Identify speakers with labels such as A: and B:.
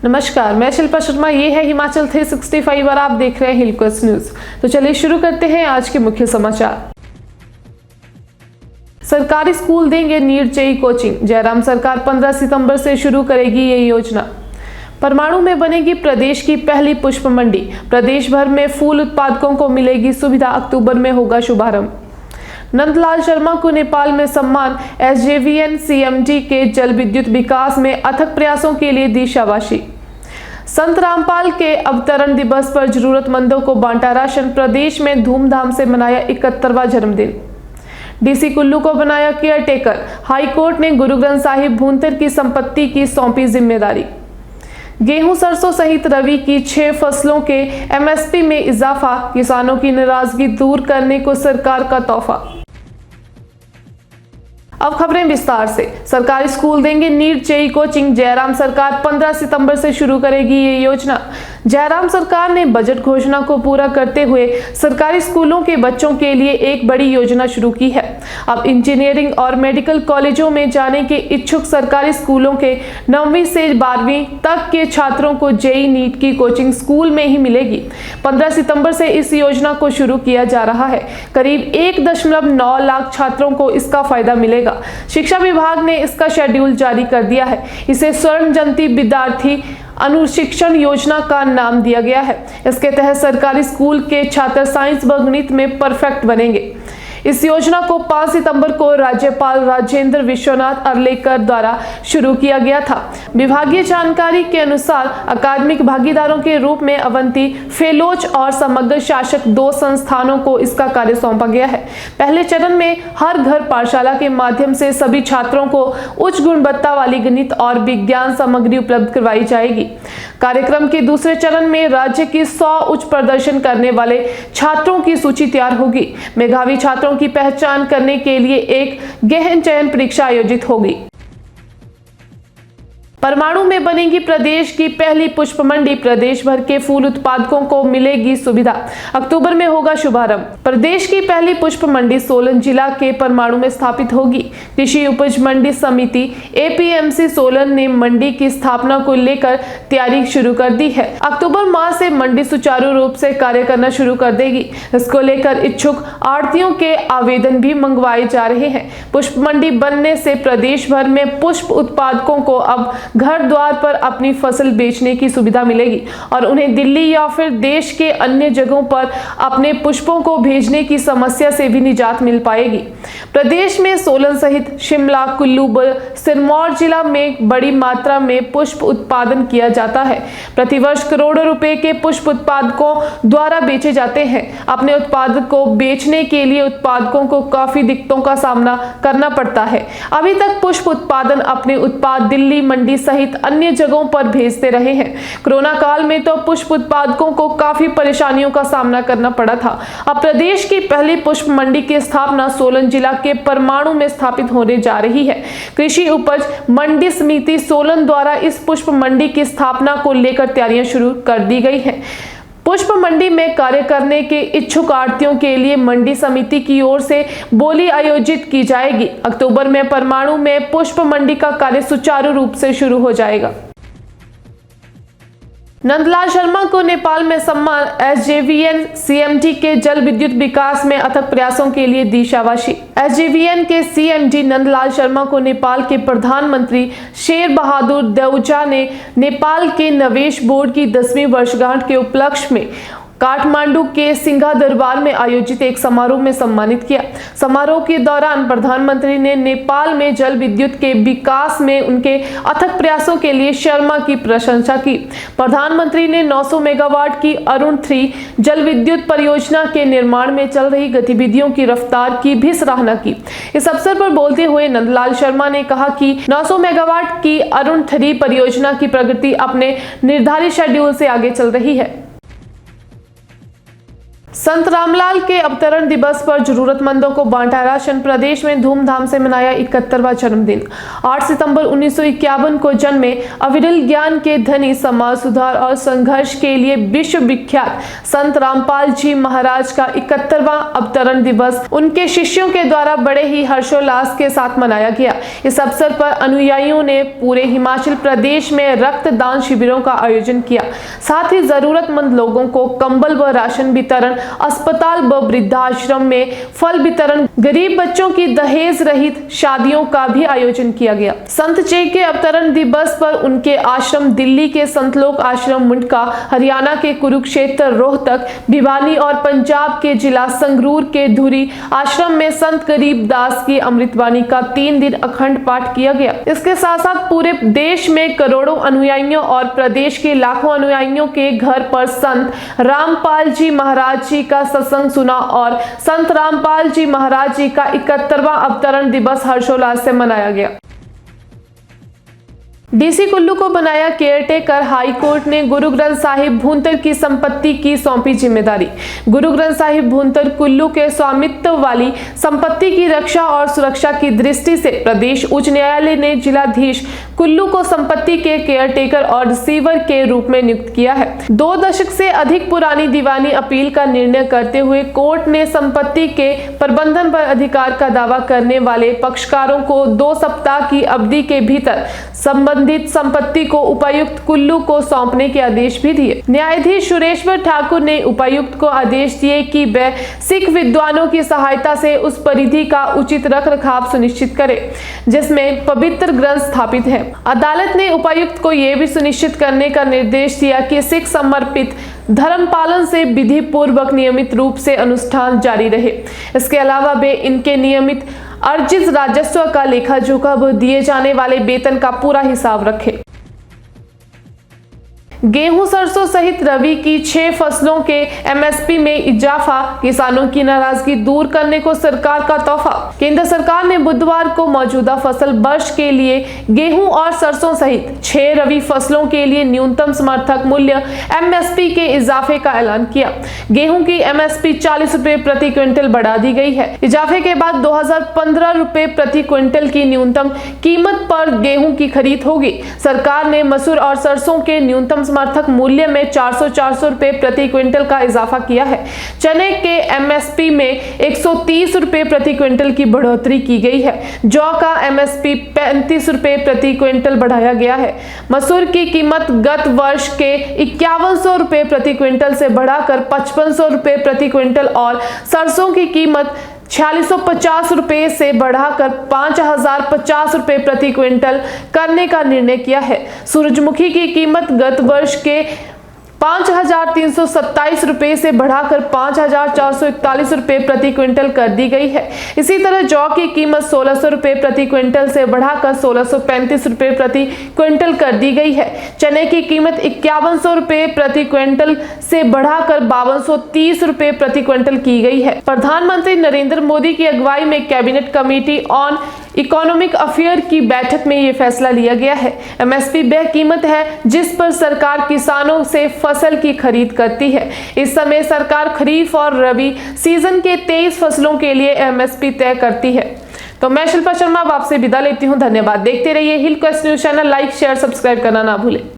A: नमस्कार, मैं शिल्पा शर्मा। ये है हिमाचल 365 और आप देख रहे हैं हिल क्वेस्ट न्यूज। तो चलिए शुरू करते हैं आज के मुख्य समाचार। सरकारी स्कूल देंगे नीट जेईई कोचिंग। जयराम सरकार 15 सितंबर से शुरू करेगी ये योजना। परमाणु में बनेगी प्रदेश की पहली पुष्प मंडी। प्रदेश भर में फूल उत्पादकों को मिलेगी सुविधा। अक्टूबर में होगा शुभारंभ। नंदलाल शर्मा को नेपाल में सम्मान। एसजेवीएन सीएमडी के जल विद्युत विकास में अथक प्रयासों के लिए दी शाबाशी। संत रामपाल के अवतरण दिवस पर जरूरतमंदों को बांटा राशन। प्रदेश में धूमधाम से मनाया 71वां जन्मदिन। डीसी कुल्लू को बनाया केयर टेकर। हाईकोर्ट ने गुरु ग्रंथ साहिब भूंतर की संपत्ति की सौंपी जिम्मेदारी। गेहूं, सरसों सहित रबी की 6 फसलों के एमएसपी में इजाफा। किसानों की नाराजगी दूर करने को सरकार का तोहफा। अब खबरें विस्तार से। सरकारी स्कूल देंगे नीट जेईई कोचिंग। जयराम सरकार 15 सितंबर से शुरू करेगी ये योजना। जयराम सरकार ने बजट घोषणा को पूरा करते हुए सरकारी स्कूलों के बच्चों के लिए एक बड़ी योजना शुरू की है। अब इंजीनियरिंग और मेडिकल कॉलेजों में जाने के इच्छुक सरकारी स्कूलों के 9वीं से 12वीं तक के छात्रों को जेईई नीट की कोचिंग स्कूल में ही मिलेगी। 15 सितंबर से इस योजना को शुरू किया जा रहा है। करीब 1.9 लाख छात्रों को इसका फायदा मिलेगा। शिक्षा विभाग ने इसका शेड्यूल जारी कर दिया है। इसे स्वर्ण जयंती विद्यार्थी अनुशिक्षण योजना का नाम दिया गया है। इसके तहत सरकारी स्कूल के छात्र साइंस व गणित में परफेक्ट बनेंगे। इस योजना को 5 सितंबर को राज्यपाल राजेंद्र विश्वनाथ अर्लेकर द्वारा शुरू किया गया था। विभागीय जानकारी के अनुसार अकादमिक भागीदारों के रूप में अवंती, फेलोज और समग्र शासक 2 संस्थानों को इसका कार्य सौंपा गया है। पहले चरण में हर घर पाठशाला के माध्यम से सभी छात्रों को उच्च गुणवत्ता वाली गणित और विज्ञान सामग्री उपलब्ध करवाई जाएगी। कार्यक्रम के दूसरे चरण में राज्य की 100 उच्च प्रदर्शन करने वाले छात्रों की सूची तैयार होगी। मेधावी छात्रों की पहचान करने के लिए एक गहन चयन परीक्षा आयोजित होगी। परमाणु में बनेगी प्रदेश की पहली पुष्प मंडी। प्रदेश भर के फूल उत्पादकों को मिलेगी सुविधा। अक्टूबर में होगा शुभारंभ। प्रदेश की पहली पुष्प मंडी सोलन जिला के परमाणु में स्थापित होगी। कृषि उपज मंडी समिति एपीएमसी सोलन ने मंडी की स्थापना को लेकर तैयारी शुरू कर दी है। अक्टूबर माह से मंडी सुचारू रूप से कार्य करना शुरू कर देगी। इसको लेकर इच्छुक आढ़तियों के आवेदन भी मंगवाए जा रहे हैं। पुष्प मंडी बनने से प्रदेश भर में पुष्प उत्पादकों को अब घर द्वार पर अपनी फसल बेचने की सुविधा मिलेगी और उन्हें दिल्ली या फिर देश के अन्य जगहों पर अपने पुष्पों को भेजने की समस्या से भी निजात मिल पाएगी। प्रदेश में सोलन सहित शिमला, कुल्लू व सिरमौर जिला में बड़ी मात्रा में पुष्प उत्पादन किया जाता है। प्रतिवर्ष करोड़ों रुपए के पुष्प उत्पादकों द्वारा बेचे जाते हैं। अपने उत्पाद को बेचने के लिए उत्पादकों को काफी दिक्कतों का सामना करना पड़ता है। अभी तक पुष्प उत्पादन अपने उत्पाद दिल्ली, मंडी सहित अन्य जगहों पर भेजते रहे हैं। कोरोना काल में तो पुष्प उत्पादकों को काफी परेशानियों का सामना करना पड़ा था। अब प्रदेश की पहली पुष्प मंडी की स्थापना सोलन जिला के परमाणु में स्थापित होने जा रही है। कृषि उपज मंडी समिति सोलन द्वारा इस पुष्प मंडी की स्थापना को लेकर तैयारियां शुरू कर दी गई हैं। पुष्प मंडी में कार्य करने के इच्छुक आढ़तियों के लिए मंडी समिति की ओर से बोली आयोजित की जाएगी। अक्टूबर में परमाणु में पुष्प मंडी का कार्य सुचारू रूप से शुरू हो जाएगा। नंदलाल शर्मा को नेपाल में सम्मान। एसजेवीएन सीएमडी के जल विद्युत विकास में अथक प्रयासों के लिए दी शाबाशी। एसजेवीएन के सीएमडी नंदलाल शर्मा को नेपाल के प्रधानमंत्री शेर बहादुर देउचा ने नेपाल के निवेश बोर्ड की 10वीं वर्षगांठ के उपलक्ष्य में काठमांडू के सिंघा दरबार में आयोजित एक समारोह में सम्मानित किया। समारोह के दौरान प्रधानमंत्री ने नेपाल में जल विद्युत के विकास में उनके अथक प्रयासों के लिए शर्मा की प्रशंसा की। प्रधानमंत्री ने 900 मेगावाट की अरुण 3 जल विद्युत परियोजना के निर्माण में चल रही गतिविधियों की रफ्तार की भी सराहना की। इस अवसर पर बोलते हुए नंदलाल शर्मा ने कहा कि 900 मेगावाट की अरुण 3 परियोजना की प्रगति अपने निर्धारित शेड्यूल से आगे चल रही है। संत रामलाल के अवतरण दिवस पर जरूरतमंदों को बांटा राशन। प्रदेश में धूमधाम से मनाया 71वां जन्मदिन। 8 सितंबर 1951 को जन्मे अविरल ज्ञान के धनी, समाज सुधार और संघर्ष के लिए विश्व विख्यात संत रामपाल जी महाराज का 71वां अवतरण दिवस उनके शिष्यों के द्वारा बड़े ही हर्षोल्लास के साथ मनाया गया। इस अवसर पर अनुयायियों ने पूरे हिमाचल प्रदेश में रक्तदान शिविरों का आयोजन किया। साथ ही जरूरतमंद लोगों को कंबल व राशन वितरण, अस्पताल व वृद्धाश्रम में फल वितरण, गरीब बच्चों की दहेज रहित शादियों का भी आयोजन किया गया। संत जी के अवतरण दिवस पर उनके आश्रम दिल्ली के संतलोक आश्रम मुंडका, हरियाणा के कुरुक्षेत्र, रोहतक, भिवानी और पंजाब के जिला संगरूर के धुरी आश्रम में संत गरीबदास की अमृतवाणी का 3 दिन अखंड पाठ किया गया। इसके साथ साथ पूरे देश में करोड़ों अनुयायियों और प्रदेश के लाखों अनुयायियों के घर पर संत रामपाल जी महाराज जी का सत्संग सुना और संत रामपाल जी महाराज जी का 71वां अवतरण दिवस हर्षोल्लास से मनाया गया। डीसी कुल्लू को बनाया केयरटेकर। हाई कोर्ट ने गुरु ग्रंथ साहिब भूंतर की संपत्ति की सौंपी जिम्मेदारी। गुरु ग्रंथ साहिब भूंतर कुल्लू के स्वामित्व वाली संपत्ति की रक्षा और सुरक्षा की दृष्टि से प्रदेश उच्च न्यायालय ने जिलाधीश कुल्लू को संपत्ति के केयरटेकर और रिसीवर के रूप में नियुक्त किया है। 2 दशक से अधिक पुरानी दीवानी अपील का निर्णय करते हुए कोर्ट ने संपत्ति के प्रबंधन पर अधिकार का दावा करने वाले पक्षकारों को 2 सप्ताह की अवधि के भीतर संबंधित संपत्ति को उपायुक्त कुल्लू को सौंपने के आदेश भी दिए। न्यायाधीश सुरेश्वर ठाकुर ने उपायुक्त को आदेश दिए कि वह सिख विद्वानों की सहायता से उस परिधि का उचित रखरखाव सुनिश्चित करे जिसमें पवित्र ग्रंथ स्थापित है। अदालत ने उपायुक्त को यह भी सुनिश्चित करने का निर्देश दिया कि सिख समर्पित धर्म पालन से विधि पूर्वक नियमित रूप से अनुष्ठान जारी रहे। इसके अलावा वे इनके नियमित अर्जित राजस्व का लेखा जोखा व दिए जाने वाले वेतन का पूरा हिसाब रखे। गेहूं, सरसों सहित रबी की 6 फसलों के एमएसपी में इजाफा, किसानों की नाराजगी दूर करने को सरकार का तोहफा। केंद्र सरकार ने बुधवार को मौजूदा फसल वर्ष के लिए गेहूं और सरसों सहित 6 रबी फसलों के लिए न्यूनतम समर्थक मूल्य एमएसपी के इजाफे का ऐलान किया। गेहूं की एमएसपी 40 रुपए प्रति क्विंटल बढ़ा दी गई है। इजाफे के बाद 2015 रुपए प्रति क्विंटल की न्यूनतम कीमत पर गेहूं की खरीद होगी। सरकार ने मसूर और सरसों के न्यूनतम समर्थक मूल्य में 400 रुपए प्रति क्विंटल का इजाफा किया है। चने के एमएसपी में 130 रुपए प्रति क्विंटल की बढ़ोतरी की गई है। जौ का एमएसपी 35 रुपए प्रति क्विंटल बढ़ाया गया है। मसूर की कीमत गत वर्ष के 5100 रुपए प्रति क्विंटल से बढ़ाकर 5500 रुपए प्रति क्विंटल और सरसों की कीमत 4650 रुपए से बढ़ाकर 5050 रुपए प्रति क्विंटल करने का निर्णय किया है। सूरजमुखी की कीमत गत वर्ष के 5327 रुपए से बढ़ाकर 5441 रुपए प्रति क्विंटल कर दी गई है। इसी तरह जौ की कीमत 1600 रुपए प्रति क्विंटल से बढ़ाकर 1635 रुपए प्रति क्विंटल कर दी गई है। चने की कीमत 5100 रुपए प्रति क्विंटल से बढ़ाकर 5230 रुपए प्रति क्विंटल की गई है। प्रधानमंत्री नरेंद्र मोदी की अगुवाई में cabinet committee on economic affair की बैठक में यह फैसला लिया गया है। एमएसपी वह कीमत है जिस पर सरकार किसानों से फसल की खरीद करती है। इस समय सरकार खरीफ और रबी सीजन के 23 फसलों के लिए एमएसपी तय करती है। तो मैं शिल्पा शर्मा आपसे विदा लेती हूं। धन्यवाद। देखते रहिए Hill Quest news channel. Like, share, subscribe करना ना भूलें।